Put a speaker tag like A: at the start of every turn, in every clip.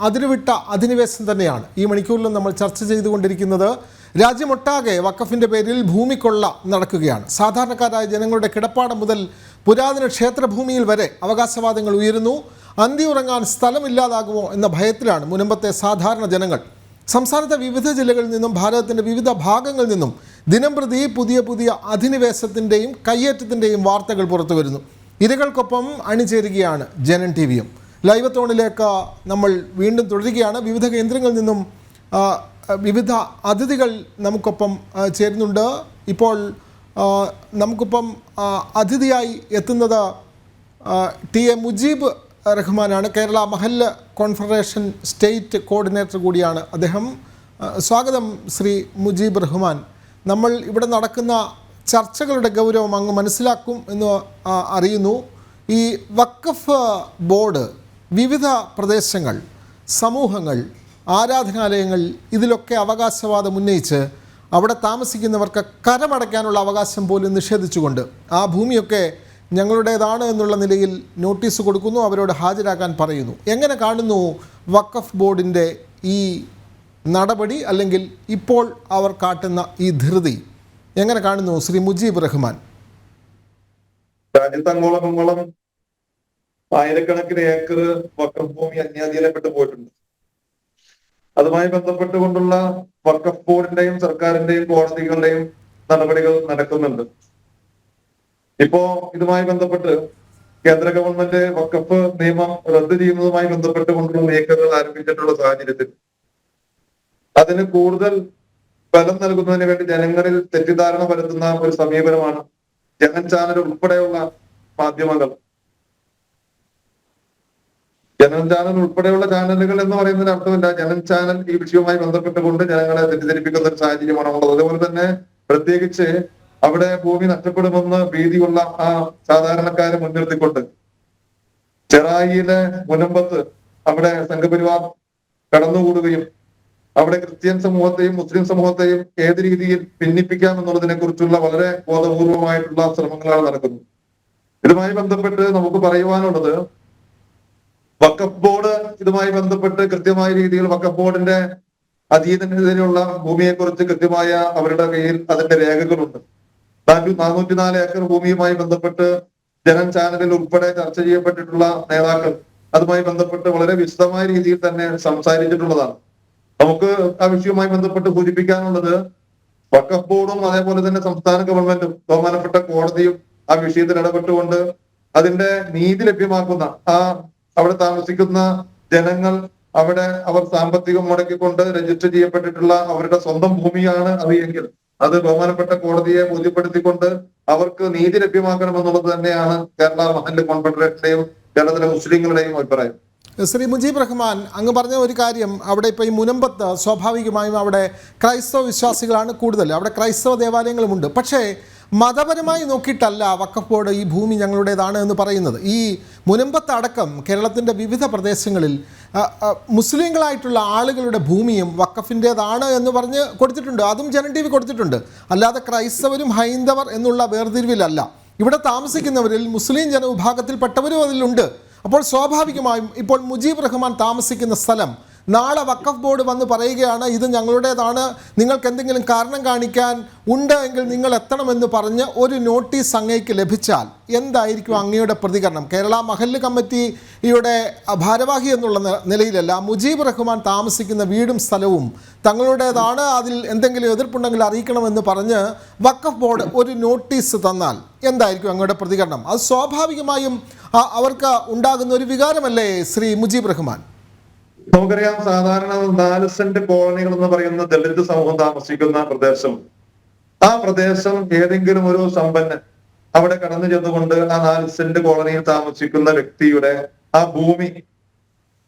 A: അതിരുവിട്ട അധിനിവേശം തന്നെയാണ് ഈ മണിക്കൂറിലും നമ്മൾ ചർച്ച ചെയ്തുകൊണ്ടിരിക്കുന്നത്. രാജ്യമൊട്ടാകെ വഖഫിൻ്റെ പേരിൽ ഭൂമിക്കൊള്ള നടക്കുകയാണ്. സാധാരണക്കാരായ ജനങ്ങളുടെ കിടപ്പാടം മുതൽ പുരാതന ക്ഷേത്രഭൂമിയിൽ വരെ അവകാശവാദങ്ങൾ ഉയരുന്നു. അന്തിയുറങ്ങാൻ സ്ഥലമില്ലാതാകുമോ എന്ന ഭയത്തിലാണ് മുനമ്പത്തെ സാധാരണ ജനങ്ങൾ. സംസ്ഥാനത്തെ വിവിധ ജില്ലകളിൽ നിന്നും ഭാരതത്തിൻ്റെ വിവിധ ഭാഗങ്ങളിൽ നിന്നും ദിനംപ്രതി പുതിയ പുതിയ അധിനിവേശത്തിൻ്റെയും കയ്യേറ്റത്തിൻ്റെയും വാർത്തകൾ പുറത്തു വരുന്നു. ഇരകൾക്കൊപ്പം അണിചേരുകയാണ് ജനൻ ടി വിയും. ലൈവ് തോണിലേക്ക് നമ്മൾ വീണ്ടും തുടരുകയാണ്. വിവിധ കേന്ദ്രങ്ങളിൽ നിന്നും വിവിധ അതിഥികൾ നമുക്കൊപ്പം ചേരുന്നുണ്ട്. ഇപ്പോൾ നമുക്കൊപ്പം അതിഥിയായി എത്തുന്നത് ടി എ മുജീബ് റഹ്മാനാണ്. കേരള മഹല്ല് കോൺഫെഡറേഷൻ സ്റ്റേറ്റ് കോർഡിനേറ്റർ കൂടിയാണ് അദ്ദേഹം. സ്വാഗതം ശ്രീ മുജീബ് റഹ്മാൻ. നമ്മൾ ഇവിടെ നടക്കുന്ന ചർച്ചകളുടെ ഗൗരവം അങ്ങ് മനസ്സിലാക്കും എന്ന് അറിയുന്നു. ഈ വഖഫ് ബോർഡ് വിവിധ പ്രദേശങ്ങൾ, സമൂഹങ്ങൾ, ആരാധനാലയങ്ങൾ ഇതിലൊക്കെ അവകാശവാദം ഉന്നയിച്ച് അവിടെ താമസിക്കുന്നവർക്ക് കരമടയ്ക്കാനുള്ള അവകാശം പോലും നിഷേധിച്ചുകൊണ്ട് ആ ഭൂമിയൊക്കെ ഞങ്ങളുടേതാണ് എന്നുള്ള നിലയിൽ നോട്ടീസ് കൊടുക്കുന്നു, അവരോട് ഹാജരാക്കാൻ പറയുന്നു. എങ്ങനെ കാണുന്നു വഖഫ് ബോർഡിൻ്റെ ഈ നടപടി, അല്ലെങ്കിൽ ഇപ്പോൾ അവർ കാട്ടുന്ന ഈ ധൃതി എങ്ങനെ കാണുന്നു ശ്രീ മുജീബ് റഹ്മാൻ?
B: രാജ്യത്തങ്ങോളം ആയിരക്കണക്കിന് ഏക്കർ വഖഫ് ഭൂമി അന്യാധീനപ്പെട്ടു പോയിട്ടുണ്ട്. അതുമായി ബന്ധപ്പെട്ടുകൊണ്ടുള്ള വഖഫ് ബോർഡിന്റെയും സർക്കാരിന്റെയും കോടതികളുടെയും നടപടികൾ നടക്കുന്നുണ്ട്. ഇപ്പോ ഇതുമായി ബന്ധപ്പെട്ട് കേന്ദ്ര ഗവൺമെന്റ് വഖഫ് നിയമം റദ്ദ് ചെയ്യുന്നതുമായി ബന്ധപ്പെട്ടുകൊണ്ടുള്ള നീക്കങ്ങൾ ആരംഭിച്ചിട്ടുള്ള സാഹചര്യത്തിൽ അതിന് കൂടുതൽ ബലം നൽകുന്നതിന് വേണ്ടി ജനങ്ങളിൽ തെറ്റിദ്ധാരണ പരത്തുന്ന ഒരു സമീപനമാണ് ജനൻ ചാനൽ ഉൾപ്പെടെയുള്ള മാധ്യമങ്ങൾ, ജനൻ ചാനൽ ഉൾപ്പെടെയുള്ള ചാനലുകൾ എന്ന് പറയുന്നതിന് അർത്ഥമില്ല. ജനൻ ചാനൽ ഈ വിഷയവുമായി ബന്ധപ്പെട്ടുകൊണ്ട് ജനങ്ങളെ തെറ്റിദ്ധരിപ്പിക്കുന്ന ഒരു സാഹചര്യമാണ് ഉള്ളത്. അതുപോലെ തന്നെ പ്രത്യേകിച്ച് അവിടെ ഭൂമി നഷ്ടപ്പെടുമെന്ന് ഭീതിയുള്ള ആ സാധാരണക്കാരെ മുൻനിർത്തിക്കൊണ്ട് ചെറായിയിലെ മുനമ്പത്ത് അവിടെ സംഘപരിവാർ കടന്നുകൂടുകയും അവിടെ ക്രിസ്ത്യൻ സമൂഹത്തെയും മുസ്ലിം സമൂഹത്തെയും ഏത് രീതിയിൽ ഭിന്നിപ്പിക്കാം എന്നുള്ളതിനെ കുറിച്ചുള്ള വളരെ ബോധപൂർവമായിട്ടുള്ള ശ്രമങ്ങളാണ് നടക്കുന്നത്. ഇതുമായി ബന്ധപ്പെട്ട് നമുക്ക് പറയുവാനുള്ളത്, വഖഫ് ബോർഡ് ഇതുമായി ബന്ധപ്പെട്ട് കൃത്യമായ രീതിയിൽ വഖഫ് ബോർഡിന്റെ അധീനതയിലുള്ള ഭൂമിയെക്കുറിച്ച് കൃത്യമായ അവരുടെ കയ്യിൽ അതിന്റെ രേഖകളുണ്ട്. 404 ഏക്കർ ഭൂമിയുമായി ബന്ധപ്പെട്ട് ജനൻ ചാനലിൽ ഉൾപ്പെടെ ചർച്ച ചെയ്യപ്പെട്ടിട്ടുള്ള നേതാക്കൾ അതുമായി ബന്ധപ്പെട്ട് വളരെ വിശദമായ രീതിയിൽ തന്നെ സംസാരിച്ചിട്ടുള്ളതാണ്. നമുക്ക് ആ വിഷയവുമായി ബന്ധപ്പെട്ട് സൂചിപ്പിക്കാനുള്ളത്, വഖഫ് ബോർഡും അതേപോലെ തന്നെ സംസ്ഥാന ഗവൺമെന്റും ബഹുമാനപ്പെട്ട കോടതിയും ആ വിഷയത്തിൽ ഇടപെട്ടുകൊണ്ട് അതിന്റെ നീതി ലഭ്യമാക്കുന്ന അവിടെ താമസിക്കുന്ന ജനങ്ങൾ, അവിടെ അവർ സാമ്പത്തികം മുടക്കിക്കൊണ്ട് രജിസ്റ്റർ ചെയ്യപ്പെട്ടിട്ടുള്ള അവരുടെ സ്വന്തം ഭൂമിയാണ് അത് എങ്കിൽ അത് ബഹുമാനപ്പെട്ട കോടതിയെ ബോധ്യപ്പെടുത്തിക്കൊണ്ട് അവർക്ക് നീതി ലഭ്യമാക്കണമെന്നുള്ളത് തന്നെയാണ് കേരള മഹല്ല് കോൺഫെഡറേഷന്റെയും കേരളത്തിലെ മുസ്ലിങ്ങളുടെയും അഭിപ്രായം.
A: ശ്രീ മുജീബ് റഹ്മാൻ, അങ്ങ് പറഞ്ഞ ഒരു കാര്യം, അവിടെ ഇപ്പോൾ ഈ മുനമ്പത്ത് സ്വാഭാവികമായും അവിടെ ക്രൈസ്തവ വിശ്വാസികളാണ് കൂടുതൽ, അവിടെ ക്രൈസ്തവ ദേവാലയങ്ങളുമുണ്ട്. പക്ഷേ മതപരമായി നോക്കിയിട്ടല്ല വഖഫ് ബോർഡ് ഈ ഭൂമി ഞങ്ങളുടേതാണ് എന്ന് പറയുന്നത്. ഈ മുനമ്പത്തടക്കം കേരളത്തിൻ്റെ വിവിധ പ്രദേശങ്ങളിൽ മുസ്ലിങ്ങളായിട്ടുള്ള ആളുകളുടെ ഭൂമിയും വഖഫിൻ്റേതാണ് എന്ന് പറഞ്ഞ് കൊടുത്തിട്ടുണ്ട്. അതും ജനൻ ടി വി കൊടുത്തിട്ടുണ്ട്. അല്ലാതെ ക്രൈസ്തവരും ഹൈന്ദവർ എന്നുള്ള വേർതിരിവിലല്ല. ഇവിടെ താമസിക്കുന്നവരിൽ മുസ്ലിം ജനവിഭാഗത്തിൽപ്പെട്ടവരും അതിലുണ്ട്. അപ്പോൾ സ്വാഭാവികമായും ഇപ്പോൾ മുജീബ് റഹ്മാൻ താമസിക്കുന്ന സ്ഥലം നാളെ വഖഫ് ബോർഡ് വന്ന് പറയുകയാണ് ഇത് ഞങ്ങളുടേതാണ്, നിങ്ങൾക്ക് എന്തെങ്കിലും കാരണം കാണിക്കാൻ ഉണ്ട് എങ്കിൽ നിങ്ങൾ എത്തണമെന്ന് പറഞ്ഞ് ഒരു നോട്ടീസ് അങ്ങേക്ക് ലഭിച്ചാൽ എന്തായിരിക്കും അങ്ങയുടെ പ്രതികരണം? കേരള മഹല്ല് കമ്മിറ്റിയുടെ ഭാരവാഹി എന്നുള്ള നിലയിലല്ല, മുജീബ് റഹ്മാൻ താമസിക്കുന്ന വീടും സ്ഥലവും തങ്ങളുടേതാണ്, അതിൽ എന്തെങ്കിലും എതിർപ്പുണ്ടെങ്കിൽ അറിയിക്കണമെന്ന് പറഞ്ഞ് വഖഫ് ബോർഡ് ഒരു നോട്ടീസ് തന്നാൽ എന്തായിരിക്കും അങ്ങയുടെ പ്രതികരണം? അത് സ്വാഭാവികമായും അവർക്ക് ഉണ്ടാകുന്ന ഒരു വികാരമല്ലേ ശ്രീ മുജീബ് റഹ്മാൻ?
B: നമുക്കറിയാം, സാധാരണ 4 സെന്റ് കോളനികൾ എന്ന് പറയുന്ന ദളിത് സമൂഹം താമസിക്കുന്ന പ്രദേശം, ആ പ്രദേശം ഏതെങ്കിലും ഒരു സമ്പന്നൻ അവിടെ കടന്നു ചെന്നുകൊണ്ട് ആ 4 സെന്റ് കോളനിയിൽ താമസിക്കുന്ന വ്യക്തിയുടെ ആ ഭൂമി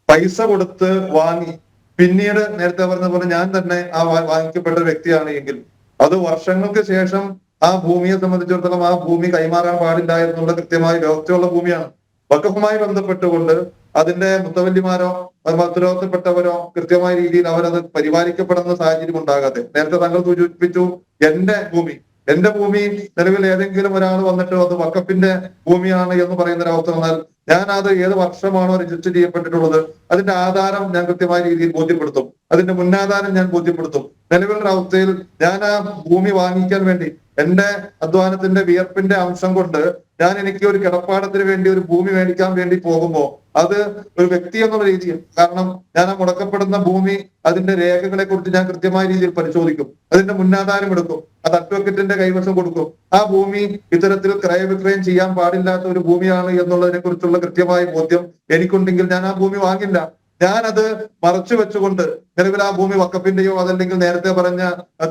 B: പൈസ കൊടുത്ത് വാങ്ങി, പിന്നീട് നേരത്തെ പറഞ്ഞ പോലെ ഞാൻ തന്നെ ആ വാങ്ങിക്കപ്പെട്ട വ്യക്തിയാണ് എങ്കിൽ അത് വർഷങ്ങൾക്ക് ശേഷം ആ ഭൂമിയെ സംബന്ധിച്ചിടത്തോളം ആ ഭൂമി കൈമാറാൻ പാടില്ല എന്നുള്ള കൃത്യമായ വ്യവസ്ഥയുള്ള ഭൂമിയാണ്. വഖഫുമായി ബന്ധപ്പെട്ടുകൊണ്ട് അതിന്റെ മുത്തവല്ലിമാരോ ഉത്തരവാദിത്തപ്പെട്ടവരോ കൃത്യമായ രീതിയിൽ അവരത് പരിപാലിക്കപ്പെടുന്ന സാഹചര്യം ഉണ്ടാകാതെ, നേരത്തെ താങ്കൾ സൂചിപ്പിച്ചു എന്റെ ഭൂമി, എന്റെ ഭൂമി നിലവിൽ ഏതെങ്കിലും ഒരാൾ വന്നിട്ട് അത് വഖഫിന്റെ ഭൂമിയാണ് എന്ന് പറയുന്ന ഒരു അവസ്ഥ വന്നാൽ ഞാൻ അത് ഏത് വർഷമാണോ രജിസ്റ്റർ ചെയ്യപ്പെട്ടിട്ടുള്ളത് അതിന്റെ ആധാരം ഞാൻ കൃത്യമായ രീതിയിൽ ബോധ്യപ്പെടുത്തും. അതിന്റെ മുന്നാധാരം ഞാൻ ബോധ്യപ്പെടുത്തും. നിലവിലുള്ള അവസ്ഥയിൽ ഞാൻ ആ ഭൂമി വാങ്ങിക്കാൻ വേണ്ടി എന്റെ അധ്വാനത്തിന്റെ വിയർപ്പിന്റെ അംശം കൊണ്ട് എനിക്ക് ഒരു കിടപ്പാടത്തിന് വേണ്ടി ഒരു ഭൂമി മേടിക്കാൻ വേണ്ടി പോകുമ്പോൾ അത് ഒരു വ്യക്തി എന്നുള്ള രീതിയിൽ, കാരണം ഞാൻ ആ മുടക്കപ്പെടുന്ന ഭൂമി അതിന്റെ രേഖകളെ കുറിച്ച് ഞാൻ കൃത്യമായ രീതിയിൽ പരിശോധിക്കും. അതിന്റെ മുന്നാധാരം എടുക്കും. അത് അഡ്വക്കറ്റിന്റെ കൈവശം കൊടുക്കും. ആ ഭൂമി ഇത്തരത്തിൽ ക്രയവിക്രയം ചെയ്യാൻ പാടില്ലാത്ത ഒരു ഭൂമിയാണ് എന്നുള്ളതിനെ കുറിച്ചുള്ള കൃത്യമായ ബോധ്യം എനിക്കുണ്ടെങ്കിൽ ഞാൻ ആ ഭൂമി വാങ്ങില്ല. ഞാനത് മറച്ചു വെച്ചുകൊണ്ട് നിലവിൽ ആ ഭൂമി വഖഫിന്റെയോ അതല്ലെങ്കിൽ നേരത്തെ പറഞ്ഞ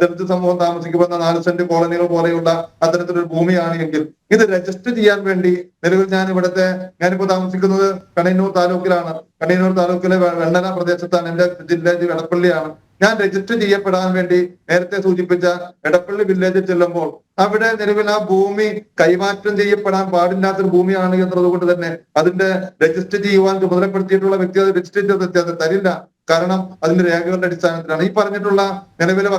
B: ദളിത് സമൂഹം താമസിക്കുന്ന 4 സെന്റ് കോളനികൾ പോലെയുള്ള അത്തരത്തിലൊരു ഭൂമിയാണ് എങ്കിൽ ഇത് രജിസ്റ്റർ ചെയ്യാൻ വേണ്ടി നിലവിൽ ഞാനിപ്പോ താമസിക്കുന്നത് കണ്ണൂർ താലൂക്കിലാണ്. കണ്ണൂർ താലൂക്കിലെ വെണ്ണല പ്രദേശത്താണ്. എന്റെ ജില്ല എടപ്പള്ളിയാണ്. ഞാൻ രജിസ്റ്റർ ചെയ്യപ്പെടാൻ വേണ്ടി നേരത്തെ സൂചിപ്പിച്ച എടപ്പള്ളി വില്ലേജിൽ ചെല്ലുമ്പോൾ അവിടെ നിലവിൽ ആ ഭൂമി കൈമാറ്റം ചെയ്യപ്പെടാൻ പാടില്ലാത്തൊരു ഭൂമിയാണ് എന്നുള്ളത് കൊണ്ട് തന്നെ അതിന്റെ രജിസ്റ്റർ ചെയ്യുവാൻ ചുമതലപ്പെടുത്തിയിട്ടുള്ള വ്യക്തി അത് രജിസ്റ്റർ ചെയ്ത് തരില്ല. കാരണം അതിന്റെ രേഖകളുടെ അടിസ്ഥാനത്തിലാണ് ഈ പറഞ്ഞിട്ടുള്ള നിലവിലെ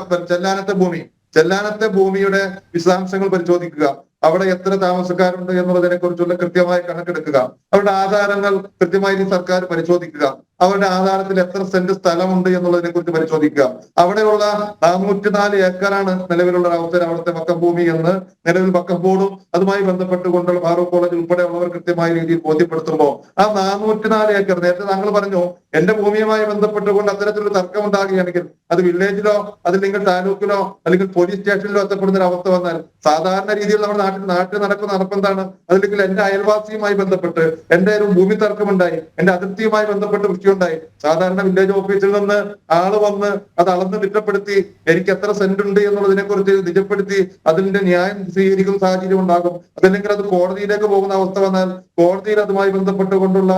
B: ചെല്ലാനത്തെ ഭൂമിയുടെ വിശദാംശങ്ങൾ പരിശോധിക്കുക. അവിടെ എത്ര താമസക്കാരുണ്ട് എന്നുള്ളതിനെ കുറിച്ചുള്ള കൃത്യമായ കണക്കെടുക്കുക. അവരുടെ ആധാരങ്ങൾ കൃത്യമായി സർക്കാർ പരിശോധിക്കുക. അവരുടെ ആധാരത്തിൽ എത്ര സെന്റ് സ്ഥലമുണ്ട് എന്നുള്ളതിനെ കുറിച്ച് പരിശോധിക്കുക. അവിടെയുള്ള 404 ഏക്കറാണ് നിലവിലുള്ള അവസ്ഥയിൽ അവിടുത്തെ വഖഫ് ഭൂമി എന്ന് നിലവിൽ വഖഫ് ബോർഡും അതുമായി ബന്ധപ്പെട്ടുകൊണ്ടുള്ള ഫാറൂഖ് കോളേജ് ഉൾപ്പെടെയുള്ളവർ കൃത്യമായ രീതിയിൽ ബോധ്യപ്പെടുത്തുമ്പോൾ ആ 404 ഏക്കർ നേരത്തെ താങ്കൾ പറഞ്ഞു എന്റെ ഭൂമിയുമായി ബന്ധപ്പെട്ടുകൊണ്ട് അത്തരത്തിലൊരു തർക്കം ഉണ്ടാകുകയാണെങ്കിൽ അത് വില്ലേജിലോ അതല്ലെങ്കിൽ താലൂക്കിലോ അല്ലെങ്കിൽ പോലീസ് സ്റ്റേഷനിലോ എത്തപ്പെടുന്ന ഒരു അവസ്ഥ വന്നാൽ സാധാരണ രീതിയിൽ നമ്മുടെ നാട്ടിൽ നടക്കുന്ന നടപ്പെന്താണ്? അതല്ലെങ്കിൽ എന്റെ അയൽവാസിയുമായി ബന്ധപ്പെട്ട് എന്റെ ഒരു ഭൂമി തർക്കമുണ്ടായി, എന്റെ അതിർത്തിയുമായി ബന്ധപ്പെട്ട് വിഷയമുണ്ടായി. സാധാരണ വില്ലേജ് ഓഫീസിൽ നിന്ന് ആള് വന്ന് അത് അളന്ന് തിട്ടപ്പെടുത്തി എനിക്ക് എത്ര സെന്റ് ഉണ്ട് എന്നുള്ളതിനെ കുറിച്ച് നിജപ്പെടുത്തി അതിന്റെ ന്യായം സ്വീകരിക്കുന്ന സാഹചര്യം ഉണ്ടാകും. അതല്ലെങ്കിൽ അത് കോടതിയിലേക്ക് പോകുന്ന അവസ്ഥ വന്നാൽ കോടതിയിൽ അതുമായി ബന്ധപ്പെട്ടുകൊണ്ടുള്ള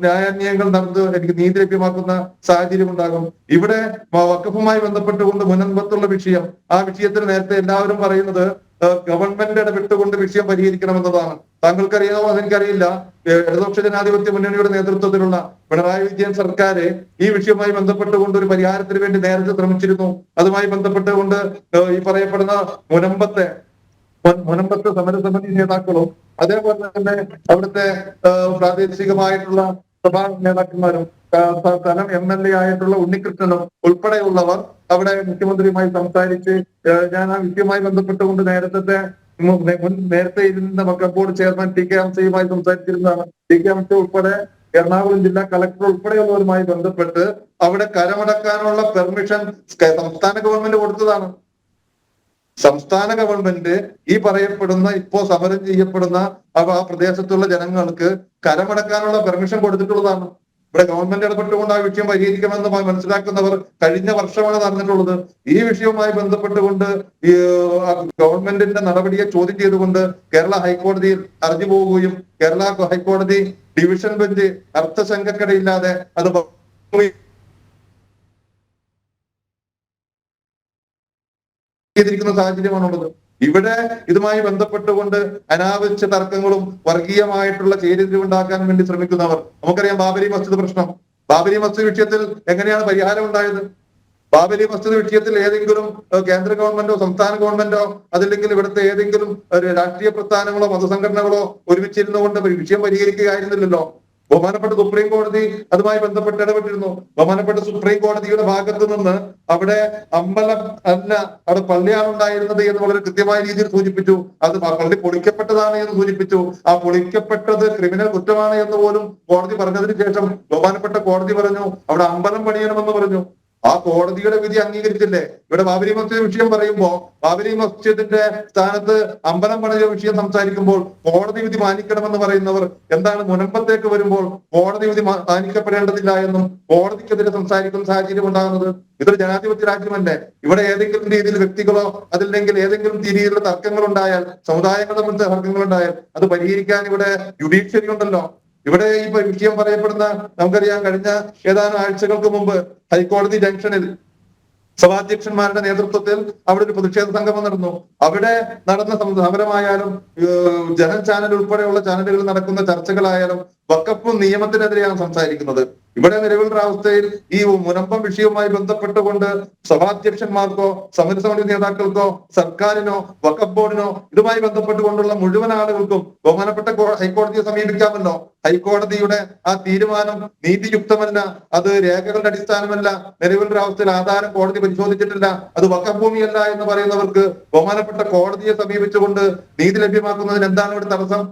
B: ന്യായാന്യായങ്ങൾ നടന്ന് എനിക്ക് നീതി ലഭ്യമാക്കുന്ന സാഹചര്യം ഉണ്ടാകും. ഇവിടെ വഖഫുമായി ബന്ധപ്പെട്ടുകൊണ്ട് മുൻപത്തുള്ള വിഷയം, ആ വിഷയത്തിൽ നേരത്തെ എല്ലാവരും പറയുന്നത് ഗവൺമെന്റ് ഇടപെട്ടുകൊണ്ട് വിഷയം പരിഹരിക്കണമെന്നതാണ്. താങ്കൾക്കറിയാമോ അതെനിക്കറിയില്ല. ഇടതുപക്ഷ ജനാധിപത്യ മുന്നണിയുടെ നേതൃത്വത്തിലുള്ള പിണറായി വിജയൻ സർക്കാർ ഈ വിഷയവുമായി ബന്ധപ്പെട്ടുകൊണ്ട് ഒരു പരിഹാരത്തിന് വേണ്ടി നേരത്തെ ശ്രമിച്ചിരുന്നു. അതുമായി ബന്ധപ്പെട്ടുകൊണ്ട് ഈ പറയപ്പെടുന്ന മുനമ്പത്തെ സമരസമിതി നേതാക്കളും അതേപോലെ തന്നെ അവിടുത്തെ പ്രാദേശികമായിട്ടുള്ള സഭാ നേതാക്കന്മാരും സ്ഥലം MLA ആയിട്ടുള്ള ഉണ്ണികൃഷ്ണനും ഉൾപ്പെടെയുള്ളവർ അവിടെ മുഖ്യമന്ത്രിയുമായി സംസാരിച്ച് ഞാൻ ആ വിഷയവുമായി ബന്ധപ്പെട്ടുകൊണ്ട് നേരത്തെ ഇരുന്ന വഖഫ് ബോർഡ് ചെയർമാൻ TK ഹംസയുമായി സംസാരിച്ചിരുന്നതാണ്. TK ഹംസ ഉൾപ്പെടെ എറണാകുളം ജില്ലാ കളക്ടർ ഉൾപ്പെടെയുള്ളവരുമായി ബന്ധപ്പെട്ട് അവിടെ കരമടക്കാനുള്ള പെർമിഷൻ സംസ്ഥാന ഗവൺമെന്റ് കൊടുത്തതാണ്. സംസ്ഥാന ഗവൺമെന്റ് ഈ പറയപ്പെടുന്ന ഇപ്പോ സമരം ചെയ്യപ്പെടുന്ന ആ പ്രദേശത്തുള്ള ജനങ്ങൾക്ക് കരമടക്കാനുള്ള പെർമിഷൻ കൊടുത്തിട്ടുള്ളതാണ്. ഇവിടെ ഗവൺമെന്റ് ഇടപെട്ടുകൊണ്ട് ആ വിഷയം പരിഹരിക്കണമെന്ന് മനസ്സിലാക്കുന്നവർ കഴിഞ്ഞ വർഷമാണ് നടന്നിട്ടുള്ളത്. ഈ വിഷയവുമായി ബന്ധപ്പെട്ടുകൊണ്ട് ഈ ഗവൺമെന്റിന്റെ നടപടിയെ ചോദ്യം ചെയ്തുകൊണ്ട് കേരള ഹൈക്കോടതിയിൽ ഹർജി പോവുകയും കേരള ഹൈക്കോടതി ഡിവിഷൻ ബെഞ്ച് അർത്ഥശങ്കക്കിടയില്ലാതെ അത് ചെയ്തിരിക്കുന്ന സാഹചര്യമാണുള്ളത്. ഇവിടെ ഇതുമായി ബന്ധപ്പെട്ടുകൊണ്ട് അനാവശ്യ തർക്കങ്ങളും വർഗീയമായിട്ടുള്ള ചേരിതിരിവുണ്ടാക്കാൻ വേണ്ടി ശ്രമിക്കുന്നവർ, നമുക്കറിയാം ബാബരി മസ്ജിദ് പ്രശ്നം. ബാബരി മസ്ജിദ് വിഷയത്തിൽ എങ്ങനെയാണ് പരിഹാരം ഉണ്ടായത്? ബാബരി മസ്ജിദ് വിഷയത്തിൽ ഏതെങ്കിലും കേന്ദ്ര ഗവൺമെന്റോ സംസ്ഥാന ഗവൺമെന്റോ അതല്ലെങ്കിൽ ഇവിടുത്തെ ഏതെങ്കിലും രാഷ്ട്രീയ പ്രസ്ഥാനങ്ങളോ മതസംഘടനകളോ ഒരുമിച്ചിരുന്നു കൊണ്ട് വിഷയം പരിഹരിക്കുകയായിരുന്നില്ലല്ലോ. ബഹുമാനപ്പെട്ട സുപ്രീം കോടതി അതുമായി ബന്ധപ്പെട്ട് ഇടപെട്ടിരുന്നു. ബഹുമാനപ്പെട്ട സുപ്രീം കോടതിയുടെ ഭാഗത്ത് നിന്ന് അവിടെ അമ്പലം അല്ല, അവിടെ പള്ളിയാണ് ഉണ്ടായിരുന്നത് എന്ന് വളരെ കൃത്യമായ രീതിയിൽ സൂചിപ്പിച്ചു. അത് പള്ളി പൊളിക്കപ്പെട്ടതാണ് എന്ന് സൂചിപ്പിച്ചു. ആ പൊളിക്കപ്പെട്ടത് ക്രിമിനൽ കുറ്റമാണ് എന്ന് പോലും കോടതി പറഞ്ഞതിന് ശേഷം ബഹുമാനപ്പെട്ട കോടതി പറഞ്ഞു അവിടെ അമ്പലം പണിയണമെന്ന് പറഞ്ഞു. ആ കോടതിയുടെ വിധി അംഗീകരിച്ചില്ലേ? ഇവിടെ ബാബരി മസ്ജിദ് വിഷയം പറയുമ്പോ ബാബരി മസ്ജിദിന്റെ സ്ഥാനത്ത് അമ്പലം പണിയ വിഷയം സംസാരിക്കുമ്പോൾ കോടതി വിധി മാനിക്കണമെന്ന് പറയുന്നവർ എന്താണ് മുനമ്പത്തേക്ക് വരുമ്പോൾ കോടതി വിധി മാനിക്കപ്പെടേണ്ടതില്ല എന്നും കോടതിക്കെതിരെ സംസാരിക്കുന്ന സാഹചര്യം ഉണ്ടാകുന്നത്? ഇതൊരു ജനാധിപത്യ രാജ്യമല്ലേ? ഇവിടെ ഏതെങ്കിലും രീതിയിൽ വ്യക്തികളോ അതല്ലെങ്കിൽ ഏതെങ്കിലും രീതിയിലുള്ള തർക്കങ്ങൾ ഉണ്ടായാൽ, സമുദായങ്ങൾ തമ്മിൽ തർക്കങ്ങൾ ഉണ്ടായാൽ അത് പരിഹരിക്കാൻ ഇവിടെ ജുഡീഷ്യറി ഉണ്ടല്ലോ. ഇവിടെ ഈ വിഷയം പറയപ്പെടുന്ന നമുക്കറിയാം കഴിഞ്ഞ ഏതാനും ആഴ്ചകൾക്ക് മുമ്പ് ഹൈക്കോടതി ജംഗ്ഷനിൽ സഭാധ്യക്ഷന്മാരുടെ നേതൃത്വത്തിൽ അവിടെ ഒരു പ്രതിഷേധ സംഗമം നടന്നു. അവിടെ നടന്ന സമരമായാലും ജനം ചാനൽ ഉൾപ്പെടെയുള്ള ചാനലുകളിൽ നടക്കുന്ന ചർച്ചകളായാലും വഖഫ് നിയമത്തിനെതിരെയാണ് സംസാരിക്കുന്നത്. ഇവിടെ നിലവിലുള്ള അവസ്ഥയിൽ ഈ മുനമ്പം വിഷയവുമായി ബന്ധപ്പെട്ടുകൊണ്ട് സഭാധ്യക്ഷന്മാർക്കോ സമരസമിതി നേതാക്കൾക്കോ സർക്കാരിനോ വഖഫ് ബോർഡിനോ ഇതുമായി ബന്ധപ്പെട്ടുകൊണ്ടുള്ള മുഴുവൻ ആളുകൾക്കും ബഹുമാനപ്പെട്ട ഹൈക്കോടതിയെ സമീപിക്കാമല്ലോ. ഹൈക്കോടതിയുടെ ആ തീരുമാനം നീതിയുക്തമല്ല, അത് രേഖകളുടെ അടിസ്ഥാനമല്ല, നിലവിലുള്ള അവസ്ഥയിൽ ആധാരം കോടതി പരിശോധിച്ചിട്ടില്ല, അത് വഖഫ് ഭൂമിയല്ല എന്ന് പറയുന്നവർക്ക് ബഹുമാനപ്പെട്ട കോടതിയെ സമീപിച്ചുകൊണ്ട് നീതി ലഭ്യമാക്കുന്നതിന് എന്താണ് ഇവിടെ തടസ്സം?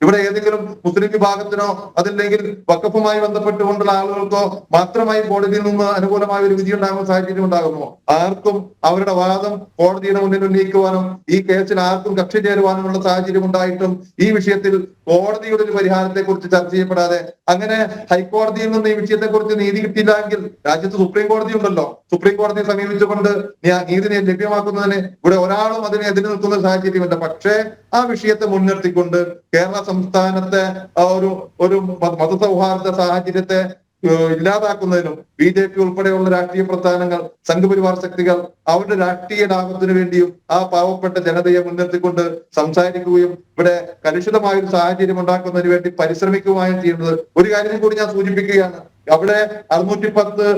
B: ഇവിടെ ഏതെങ്കിലും മുസ്ലിം വിഭാഗത്തിനോ അതല്ലെങ്കിൽ വഖഫുമായി ബന്ധപ്പെട്ടുകൊണ്ടുള്ള ആളുകൾക്കോ മാത്രമായി കോടതിയിൽ നിന്ന് അനുകൂലമായ ഒരു വിധി ഉണ്ടാകുന്ന സാഹചര്യം ഉണ്ടാകുമോ? ആർക്കും അവരുടെ വാദം കോടതിയുടെ മുന്നിൽ ഉന്നയിക്കുവാനും ഈ കേസിൽ ആർക്കും കക്ഷി ചേരുവാനുമുള്ള സാഹചര്യം ഉണ്ടായിട്ടും ഈ വിഷയത്തിൽ കോടതിയുടെ ഒരു പരിഹാരത്തെ കുറിച്ച് ചർച്ച ചെയ്യപ്പെടാതെ അങ്ങനെ ഹൈക്കോടതിയിൽ നിന്ന് ഈ വിഷയത്തെ കുറിച്ച് നീതി കിട്ടിയില്ല എങ്കിൽ രാജ്യത്ത് സുപ്രീം കോടതി ഉണ്ടല്ലോ. സുപ്രീം കോടതിയെ സമീപിച്ചുകൊണ്ട് നീതി ലഭ്യമാക്കുന്നതിന് ഇവിടെ ഒരാളും അതിനെ എതിര് നിൽക്കുന്ന സാഹചര്യമില്ല. പക്ഷേ ആ വിഷയത്തെ മുൻനിർത്തിക്കൊണ്ട് കേരള സംസ്ഥാനത്തെ ഒരു മതസൗഹാർദ്ദ സാഹചര്യത്തെ ഇല്ലാതാക്കുന്നതിനും BJP ഉൾപ്പെടെയുള്ള രാഷ്ട്രീയ പ്രസ്ഥാനങ്ങൾ, സംഘപരിവാർ ശക്തികൾ അവരുടെ രാഷ്ട്രീയ ലാഭത്തിനു വേണ്ടിയും ആ പാവപ്പെട്ട ജനതയെ മുൻനിർത്തിക്കൊണ്ട് സംസാരിക്കുകയും ഇവിടെ കലുഷിതമായ ഒരു സാഹചര്യം ഉണ്ടാക്കുന്നതിന് വേണ്ടി പരിശ്രമിക്കുകയും ചെയ്യുന്നത്. ഒരു കാര്യം കൂടി ഞാൻ സൂചിപ്പിക്കുകയാണ്. അവിടെ 610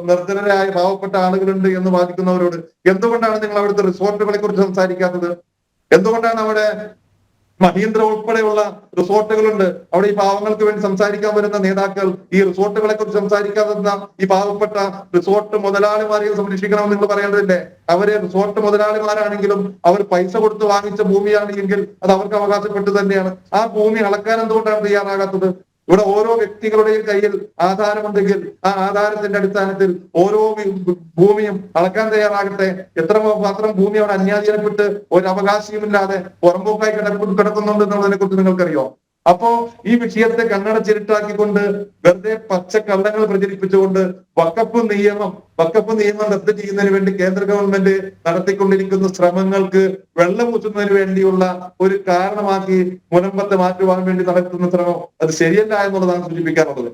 B: നിർധനരായ പാവപ്പെട്ട ആളുകളുണ്ട് എന്ന് വാദിക്കുന്നവരോട് എന്തുകൊണ്ടാണ് നിങ്ങൾ അവിടുത്തെ റിസോർട്ടുകളെ കുറിച്ച് സംസാരിക്കാത്തത്? എന്തുകൊണ്ടാണ് അവിടെ മഹീന്ദ്ര ഉൾപ്പെടെയുള്ള റിസോർട്ടുകളുണ്ട്, അവിടെ ഈ പാവങ്ങൾക്ക് വേണ്ടി സംസാരിക്കാൻ വരുന്ന നേതാക്കൾ ഈ റിസോർട്ടുകളെ കുറിച്ച് സംസാരിക്കാതെന്ന ഈ പാവപ്പെട്ട റിസോർട്ട് മുതലാളിമാരെ സംരക്ഷിക്കണമെന്ന് നിങ്ങൾ പറയേണ്ടതില്ലേ? അവരെ റിസോർട്ട് മുതലാളിമാരാണെങ്കിലും അവർ പൈസ കൊടുത്ത് വാങ്ങിച്ച ഭൂമിയാണ് എങ്കിൽ അത് അവർക്ക് അവകാശപ്പെട്ടു തന്നെയാണ്. ആ ഭൂമി അളക്കാൻ എന്തുകൊണ്ടാണ് തയ്യാറാകാത്തത്? ഇവിടെ ഓരോ വ്യക്തികളുടെയും കയ്യിൽ ആധാരമുണ്ടെങ്കിൽ ആ ആധാരത്തിന്റെ അടിസ്ഥാനത്തിൽ ഓരോ ഭൂമിയും അളക്കാൻ തയ്യാറാകട്ടെ. എത്രമാത്രം ഭൂമി അവിടെ അന്യാധീനപ്പെട്ട് ഒരു അവകാശവുമില്ലാതെ പുറമ്പോക്കായി കിടക്കുന്നുണ്ട് എന്നുള്ളതിനെ കുറിച്ച് നിങ്ങൾക്കറിയോ? അപ്പോ ഈ വിഷയത്തെ കണ്ണടച്ചിരുട്ടാക്കിക്കൊണ്ട് വെറുതെ പച്ചക്കള്ളങ്ങൾ പ്രചരിപ്പിച്ചുകൊണ്ട് വഖഫ് നിയമം റദ്ദ് ചെയ്യുന്നതിന് വേണ്ടി കേന്ദ്ര ഗവൺമെന്റ് നടത്തിക്കൊണ്ടിരിക്കുന്ന ശ്രമങ്ങൾക്ക് വെള്ളം കുത്തുന്നതിന് വേണ്ടിയുള്ള ഒരു കാരണമാക്കി മുനമ്പത്തെ മാറ്റുവാൻ വേണ്ടി നടത്തുന്ന ശ്രമം അത് ശരിയല്ല എന്നുള്ളതാണ് സൂചിപ്പിക്കാനുള്ളത്.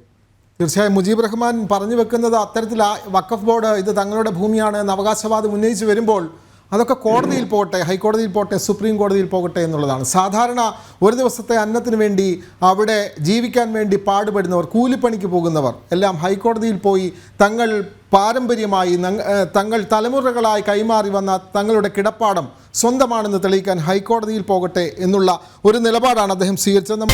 A: തീർച്ചയായും മുജീബ് റഹ്മാൻ പറഞ്ഞു വെക്കുന്നത് അത്തരത്തിൽ വഖഫ് ബോർഡ് ഇത് തങ്ങളുടെ ഭൂമിയാണ് എന്ന അവകാശവാദം ഉന്നയിച്ച് വരുമ്പോൾ അതൊക്കെ കോടതിയിൽ പോകട്ടെ, ഹൈക്കോടതിയിൽ പോകട്ടെ, സുപ്രീം കോടതിയിൽ പോകട്ടെ എന്നുള്ളതാണ്. സാധാരണ ഒരു ദിവസത്തെ അന്നത്തിന് വേണ്ടി അവിടെ ജീവിക്കാൻ വേണ്ടി പാടുപെടുന്നവർ, കൂലിപ്പണിക്ക് പോകുന്നവർ എല്ലാം ഹൈക്കോടതിയിൽ പോയി തങ്ങൾ പാരമ്പര്യമായി തങ്ങൾ തലമുറകളായി കൈമാറി വന്ന തങ്ങളുടെ കിടപ്പാടം സ്വന്തമാണെന്ന് തെളിയിക്കാൻ ഹൈക്കോടതിയിൽ പോകട്ടെ എന്നുള്ള ഒരു നിലപാടാണ് അദ്ദേഹം സ്വീകരിച്ചത്.